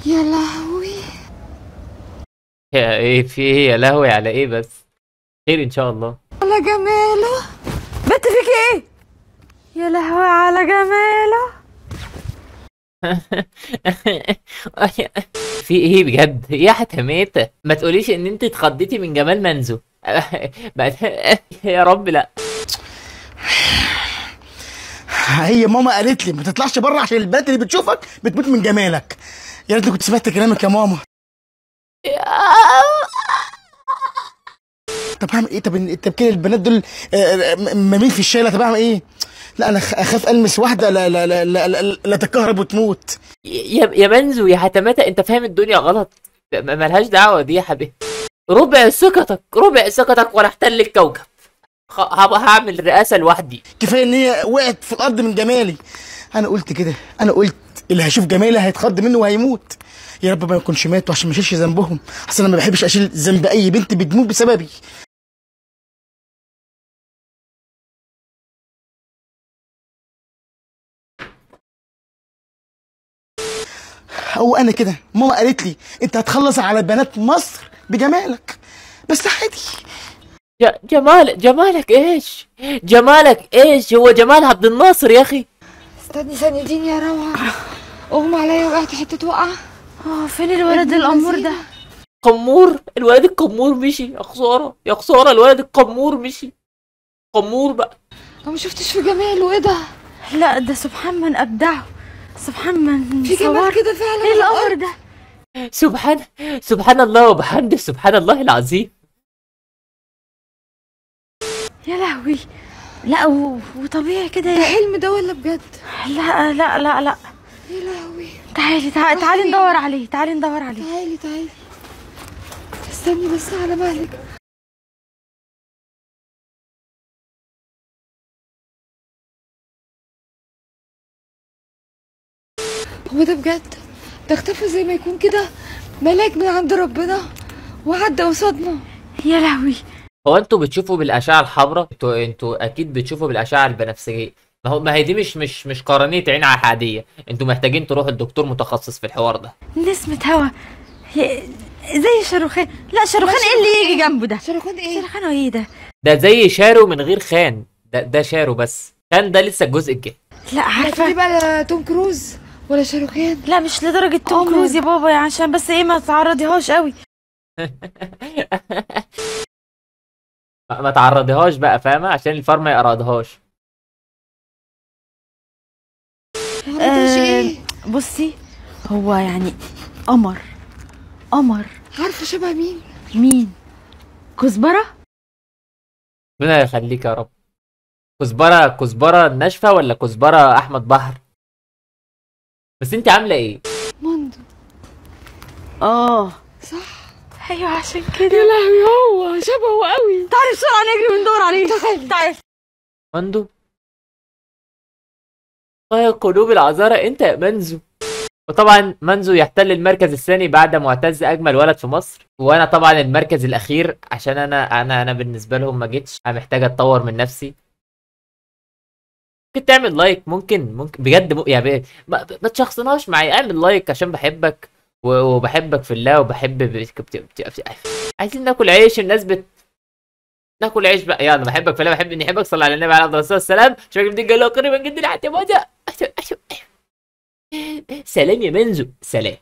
يا لهوي. يا ايه في ايه يا لهوي على ايه بس؟ خير ان شاء الله. على جماله. بنت فيك ايه؟ يا لهوي على جماله. في ايه بجد يا حتميتة؟ ما تقوليش ان انت اتخضيتي من جمال منزو. بقت يا رب لا. هي ماما قالت لي ما تطلعش بره عشان البنات اللي بتشوفك بتموت من جمالك. يا ريتني كنت سمعت كلامك يا ماما. طب هعمل ايه؟ طب كده البنات دول مين في الشارع؟ طب هعمل ايه؟ لا انا اخاف المس واحده لا تتكهرب وتموت. يا منزو يا حتماتة، انت فاهم الدنيا غلط. ملهاش دعوة دي يا حبيبي. ربع ثقتك ربع ثقتك وانا احتل الكوكب. هعمل رئاسة لوحدي. كفايه ان هي وقعت في الارض من جمالي. انا قلت كده، انا قلت اللي هيشوف جمالي هيتخض منه وهيموت. يا رب ما يكونش ماتوا عشان ما اشيلش ذنبهم، اصل انا ما بحبش اشيل ذنب اي بنت بتموت بسببي. هو انا كده ماما قالت لي انت هتخلص على بنات مصر بجمالك، بس عادي. جمالك ايش؟ جمالك ايش؟ هو جمال عبد الناصر يا اخي. استني ثانية دي يا روعة. اغمى عليا وقعت حتة وقعة. فين الولد الامور ده؟ قمور، الولد القمور مشي. يا خسارة يا خسارة، الولد القمور مشي. قمور بقى. انا ما شفتش في جماله. ايه ده؟ لا ده سبحان من ابدعه، سبحان من في جمال كده فعلا. ايه الامر ده؟ سبحان الله وبحمده، سبحان الله العظيم. يا لهوي. لا وطبيعي كده ده حلم ده ولا بجد؟ لا لا لا لا. يا لهوي. تعالي ندور عليه، تعالي ندور عليه. تعالي استني بس على مهلك. هو ده بجد؟ ده اختفى زي ما يكون كده ملاك من عند ربنا وعدى قصادنا. يا لهوي. هو انتوا بتشوفوا بالاشعه الحمراء؟ انتوا اكيد بتشوفوا بالاشعه البنفسجيه. ما هي دي مش قرنيه عين عاديه. انتوا محتاجين تروحوا لدكتور متخصص في الحوار ده. نسمة هوا زي شاروخان. لا شاروخان ايه اللي يجي جنبه ده؟ شاروخان ايه؟ شاروخان ايه ده؟ ده زي شارو من غير خان. ده شارو بس خان ده لسه الجزء الجاي. لا عارفه دي بقى توم كروز ولا شاروخان؟ لا مش لدرجه توم كروز يا بابا، يعني عشان بس ايه ما تعرضيهاش قوي. ما تعرضيهاش بقى فاهمه، عشان الفار ما يقرضهاش. بصي هو يعني قمر. عارفه شبه مين؟ مين؟ كزبره. ربنا يخليك يا رب. كزبره الناشفه ولا كزبره احمد بحر؟ بس انت عامله ايه؟ مندو. صح. ايوه عشان كده. يا لهوي هو شبهه قوي. تعالي بسرعه نجري وندور عليه. تعالي. مندو. طيب قلوب العذارى انت يا منزو. وطبعا منزو يحتل المركز الثاني بعد معتز اجمل ولد في مصر، وانا طبعا المركز الاخير عشان انا بالنسبه لهم ما جيتش. انا محتاج اتطور من نفسي. ممكن تعمل لايك، ممكن بجد يعني ما تشخصناش معايا. اعمل لايك عشان بحبك وبحبك في الله وبحب عايزين ناكل عيش. الناس ناكل عيش بقى. يلا بحبك في الله، بحب اني احبك. صلى على النبي عليه الصلاه والسلام. شكرا جدا قريبا جدا. سلام يا منزو، سلام.